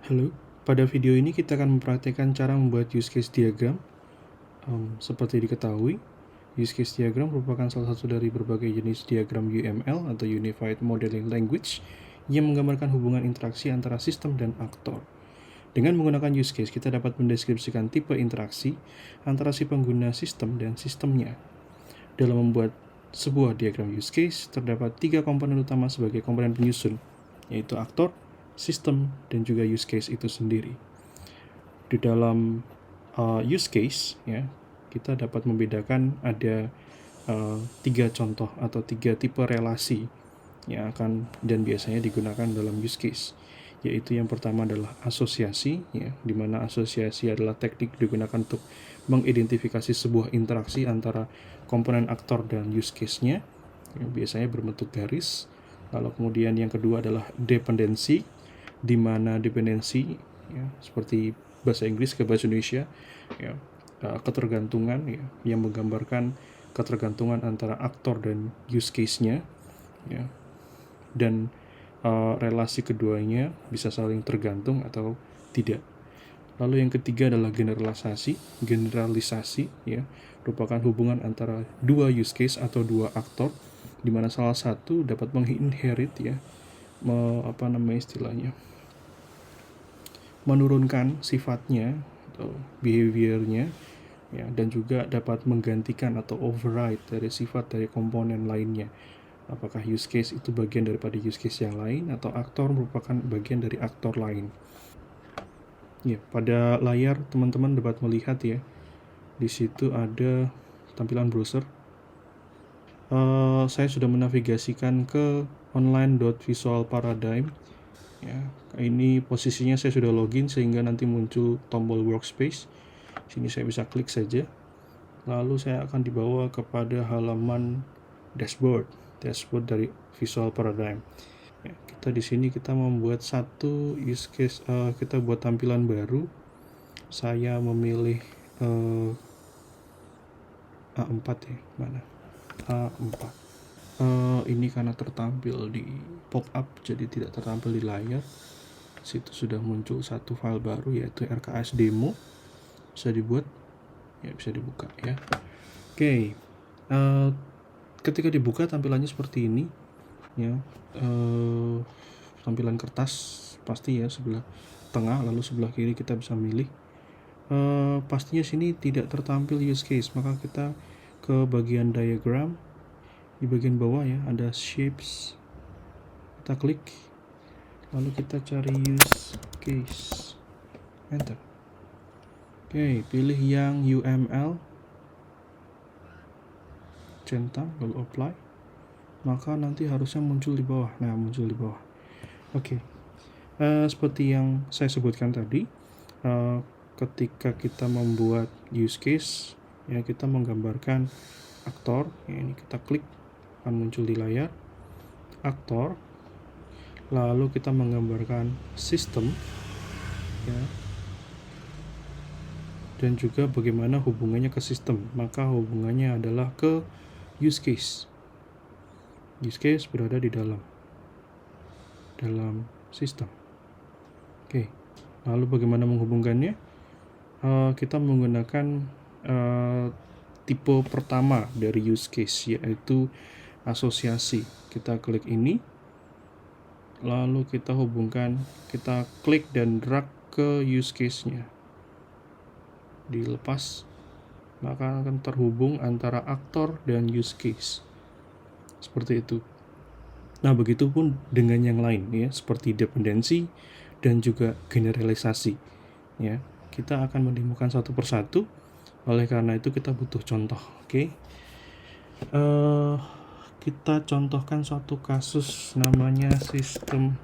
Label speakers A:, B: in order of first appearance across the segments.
A: Halo, pada video ini kita akan mempraktikkan cara membuat use case diagram. Seperti diketahui, use case diagram merupakan salah satu dari berbagai jenis diagram UML atau Unified Modeling Language yang menggambarkan hubungan interaksi antara sistem dan aktor. Dengan menggunakan use case, kita dapat mendeskripsikan tipe interaksi antara si pengguna sistem dan sistemnya. Dalam membuat sebuah diagram use case, terdapat 3 komponen utama sebagai komponen penyusun, yaitu aktor, sistem, dan juga use case itu sendiri. Di dalam use case, ya, kita dapat membedakan ada 3 contoh atau 3 tipe relasi yang akan dan biasanya digunakan dalam use case, yaitu yang pertama adalah asosiasi, ya, di mana asosiasi adalah teknik digunakan untuk mengidentifikasi sebuah interaksi antara komponen aktor dan use case-nya, yang biasanya berbentuk garis. Lalu kemudian yang kedua adalah dependensi, di mana dependensi, ya, seperti bahasa Inggris ke bahasa Indonesia, ya, ketergantungan, ya, yang menggambarkan ketergantungan antara aktor dan use case-nya, ya, dan relasi keduanya bisa saling tergantung atau tidak. Lalu yang ketiga adalah generalisasi, ya, merupakan hubungan antara dua use case atau dua aktor, di mana salah satu dapat menginherit, ya, menurunkan sifatnya atau behaviornya, ya, dan juga dapat menggantikan atau override dari sifat dari komponen lainnya. Apakah use case itu bagian daripada use case yang lain atau aktor merupakan bagian dari aktor lain. Ya, pada layar teman-teman dapat melihat, ya, di situ ada tampilan browser. Saya sudah menavigasikan ke online.visualparadigm. Ya, ini posisinya saya sudah login sehingga nanti muncul tombol workspace. Sini saya bisa klik saja. Lalu saya akan dibawa kepada halaman dashboard dari Visual Paradigm. Ya, kita di sini kita membuat satu use case, kita buat tampilan baru. Saya memilih A4, ya, mana? A4. Ini karena tertampil di pop-up jadi tidak tertampil di layar. Situ sudah muncul satu file baru yaitu RKS demo. Bisa dibuat, ya, bisa dibuka, ya. Oke. Ketika dibuka tampilannya seperti ini, ya. Tampilan kertas pasti, ya, sebelah tengah, lalu sebelah kiri kita bisa milih. Pastinya sini tidak tertampil use case, maka kita ke bagian diagram. Di bagian bawah, ya, ada shapes. Kita klik, lalu kita cari use case, enter. Oke, pilih yang UML, centang, lalu apply. Maka nanti harusnya muncul di bawah. Nah, muncul di bawah. Oke. Seperti yang saya sebutkan tadi, ketika kita membuat use case, ya, kita menggambarkan aktor, ya, ini kita klik akan muncul di layar aktor, lalu kita menggambarkan sistem, ya, dan juga bagaimana hubungannya ke sistem. Maka hubungannya adalah ke use case. Use case berada di dalam sistem. Oke, lalu bagaimana menghubungkannya? Kita menggunakan tipe pertama dari use case, yaitu asosiasi. Kita klik ini, lalu kita hubungkan, kita klik dan drag ke use case-nya. Dilepas, maka akan terhubung antara aktor dan use case. Seperti itu. Nah, begitupun dengan yang lain, ya, seperti dependensi dan juga generalisasi, ya. Kita akan menemukan satu persatu. Oleh karena itu kita butuh contoh. Oke. Kita contohkan suatu kasus namanya sistem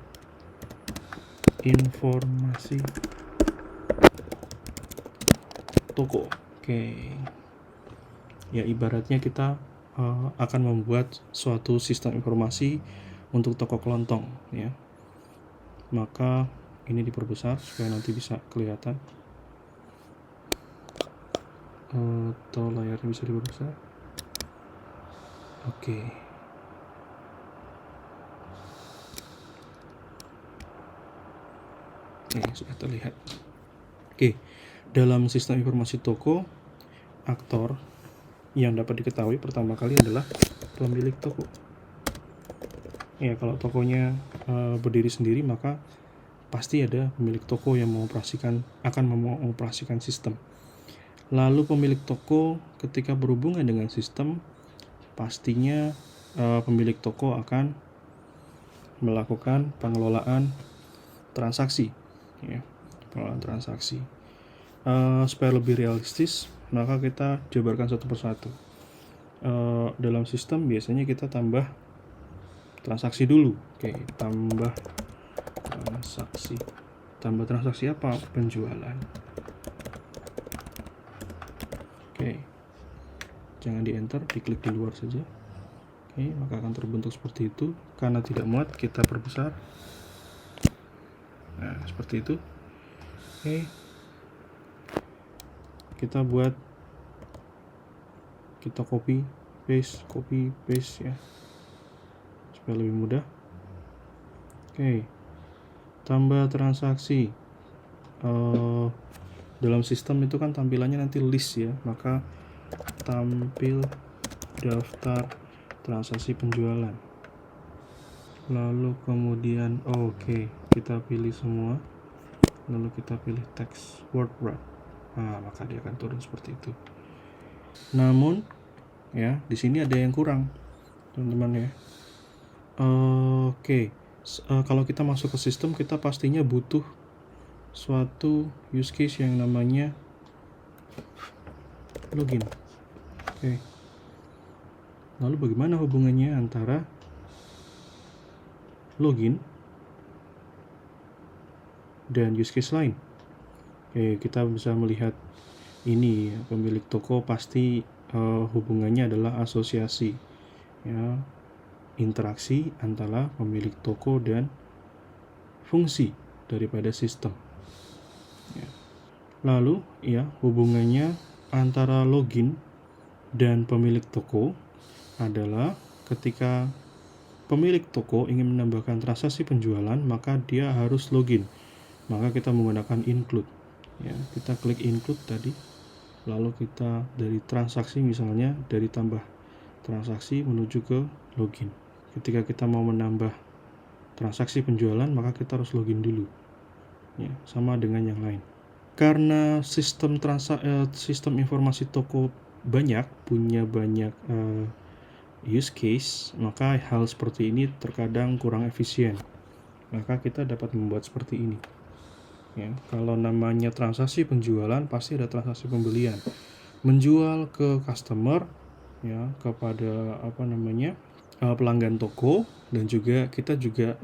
A: informasi toko. Oke. Ya, ibaratnya kita akan membuat suatu sistem informasi untuk toko kelontong, ya. Maka ini diperbesar supaya nanti bisa kelihatan, atau layarnya bisa diperbesar. Oke. sudah terlihat. Oke, dalam sistem informasi toko, aktor yang dapat diketahui pertama kali adalah pemilik toko. Ya, kalau tokonya berdiri sendiri, maka pasti ada pemilik toko yang akan mengoperasikan sistem. Lalu pemilik toko ketika berhubungan dengan sistem, pastinya pemilik toko akan melakukan pengelolaan transaksi, ya, pengelolaan transaksi. Supaya lebih realistis, maka kita jabarkan satu persatu. Dalam sistem biasanya kita tambah transaksi dulu. Oke, tambah transaksi apa? Penjualan. Oke, jangan di enter, diklik di luar saja. Oke, maka akan terbentuk seperti itu. Karena tidak muat, kita perbesar. Nah, seperti itu. Oke, kita copy paste ya, supaya lebih mudah. Oke, tambah transaksi. Dalam sistem itu kan tampilannya nanti list ya, maka tampil daftar transaksi penjualan. Lalu kemudian kita pilih semua, lalu kita pilih text word wrap. Maka dia akan turun seperti itu. Namun ya, di sini ada yang kurang, teman-teman ya. Kalau kita masuk ke sistem, kita pastinya butuh suatu use case yang namanya login. Lalu bagaimana hubungannya antara login dan use case lain? Kita bisa melihat ini, pemilik toko pasti hubungannya adalah asosiasi, ya, interaksi antara pemilik toko dan fungsi daripada sistem. Ya. Lalu ya, hubungannya antara login dan pemilik toko adalah ketika pemilik toko ingin menambahkan transaksi penjualan, maka dia harus login. Maka kita menggunakan include. Ya, kita klik include tadi, lalu kita dari transaksi, misalnya dari tambah transaksi menuju ke login. Ketika kita mau menambah transaksi penjualan, maka kita harus login dulu. Ya, sama dengan yang lain. Karena sistem informasi toko punya banyak use case, maka hal seperti ini terkadang kurang efisien. Maka kita dapat membuat seperti ini. Ya, kalau namanya transaksi penjualan, pasti ada transaksi pembelian, menjual ke customer, ya, kepada pelanggan toko, dan juga kita juga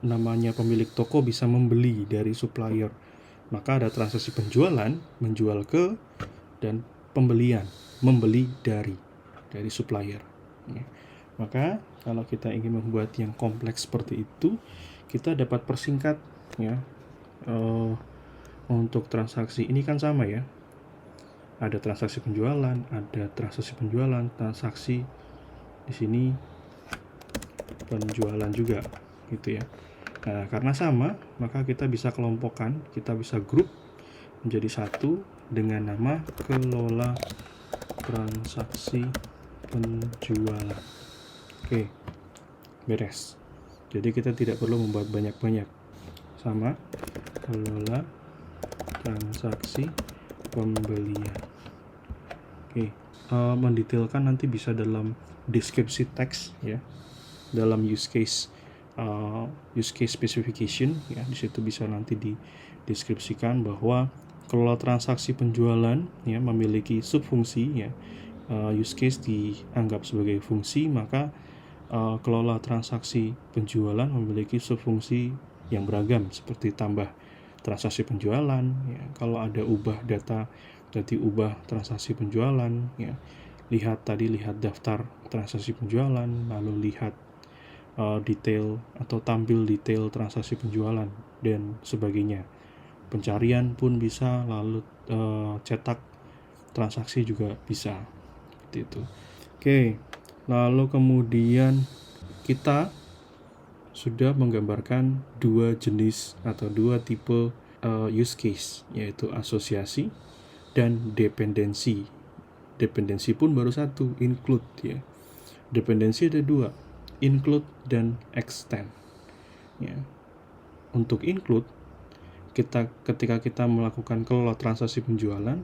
A: namanya pemilik toko bisa membeli dari supplier. Maka ada transaksi penjualan, menjual ke, dan pembelian, membeli dari supplier. Ya. Maka kalau kita ingin membuat yang kompleks seperti itu, kita dapat persingkat ya. Untuk transaksi ini kan sama ya, ada transaksi penjualan, transaksi di sini penjualan juga gitu ya. Nah, karena sama, maka kita bisa kelompokkan, kita bisa grup menjadi satu dengan nama kelola transaksi penjualan. Oke, beres. Jadi kita tidak perlu membuat banyak-banyak. Sama, kelola transaksi pembelian. Mendetailkan nanti bisa dalam deskripsi teks ya, dalam use case specification ya, di situ bisa nanti dideskripsikan bahwa kelola transaksi penjualan ya memiliki subfungsi ya, use case dianggap sebagai fungsi, maka kelola transaksi penjualan memiliki subfungsi yang beragam seperti tambah transaksi penjualan ya, kalau ada ubah data jadi ubah transaksi penjualan ya, lihat daftar transaksi penjualan, lalu lihat detail atau tampil detail transaksi penjualan dan sebagainya. Pencarian pun bisa, lalu cetak transaksi juga bisa seperti itu. Lalu kemudian kita sudah menggambarkan dua jenis atau dua tipe use case, yaitu asosiasi dan dependensi. Dependensi pun baru satu, include ya. Dependensi ada dua, include dan extend. Ya. Untuk include, ketika kita melakukan kelola transaksi penjualan,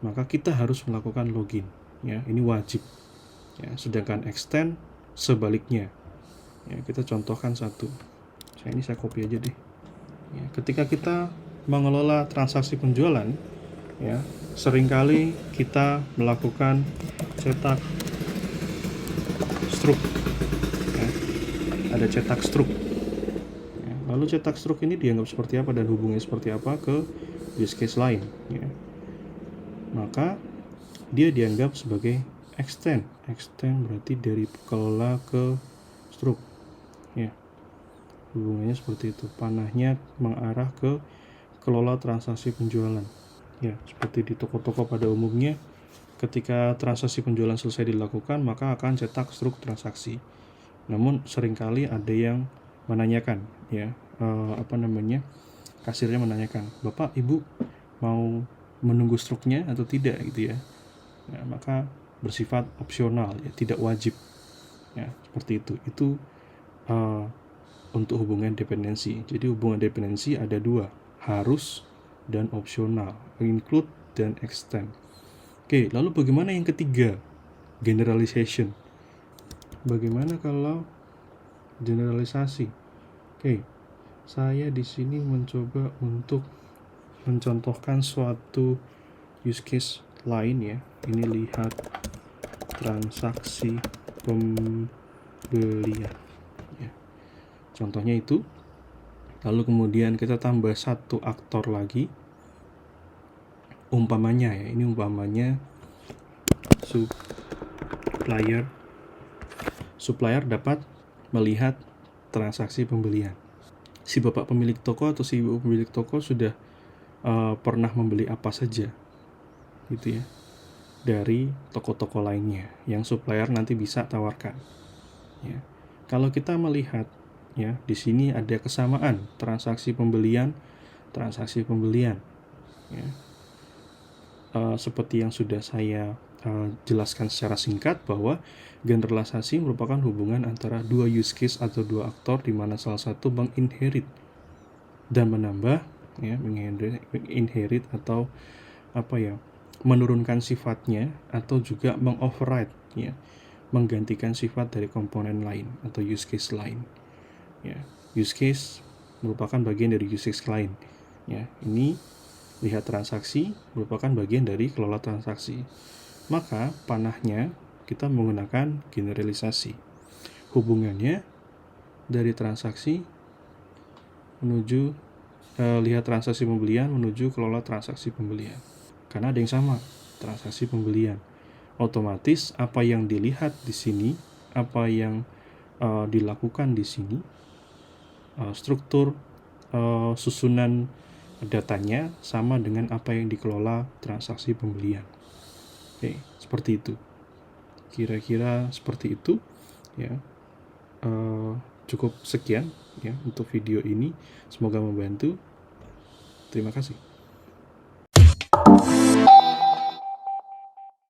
A: maka kita harus melakukan login. Ya, ini wajib. Ya, sedangkan extend sebaliknya. Ya, kita contohkan satu. Saya copy aja deh. Ya, ketika kita mengelola transaksi penjualan, ya, seringkali kita melakukan cetak struk. Ya, ada cetak struk. Ya, lalu cetak struk ini dianggap seperti apa dan hubungannya seperti apa ke use case lain. Ya. Maka dia dianggap sebagai extend. Extend berarti dari kelola ke struk. Ya. Hubungannya seperti itu. Panahnya mengarah ke kelola transaksi penjualan. Ya, seperti di toko-toko pada umumnya, ketika transaksi penjualan selesai dilakukan, maka akan cetak struk transaksi. Namun seringkali ada yang menanyakan, ya, kasirnya menanyakan, Bapak, Ibu mau menunggu struknya atau tidak, gitu ya. Nah, maka bersifat opsional, ya, tidak wajib. Ya, seperti itu. Itu untuk hubungan dependensi. Jadi hubungan dependensi ada dua, harus dan opsional, include dan extend. Oke, lalu bagaimana yang ketiga? Generalization. Bagaimana kalau generalisasi? Oke, saya di sini mencoba untuk mencontohkan suatu use case lain ya. Ini lihat transaksi pembelian. Ya. Contohnya itu. Lalu kemudian kita tambah satu aktor lagi. Umpamanya ya, ini umpamanya supplier dapat melihat transaksi pembelian. Si bapak pemilik toko atau si ibu pemilik toko sudah pernah membeli apa saja, gitu ya, dari toko-toko lainnya yang supplier nanti bisa tawarkan. Ya. Kalau kita melihat, ya, di sini ada kesamaan transaksi pembelian. Ya. Seperti yang sudah saya jelaskan secara singkat, bahwa generalisasi merupakan hubungan antara dua use case atau dua aktor di mana salah satu menginherit dan menambah, ya, menginherit atau menurunkan sifatnya atau juga mengoverride, ya, menggantikan sifat dari komponen lain atau use case lain. Ya, use case merupakan bagian dari use case lain. Ya, ini lihat transaksi merupakan bagian dari kelola transaksi. Maka panahnya kita menggunakan generalisasi. Hubungannya dari transaksi menuju lihat transaksi pembelian menuju kelola transaksi pembelian. Karena ada yang sama, transaksi pembelian. Otomatis apa yang dilihat di sini, apa yang dilakukan di sini, struktur susunan datanya sama dengan apa yang dikelola transaksi pembelian. Oke, seperti itu. Kira-kira seperti itu, ya. Cukup sekian ya untuk video ini. Semoga membantu. Terima kasih.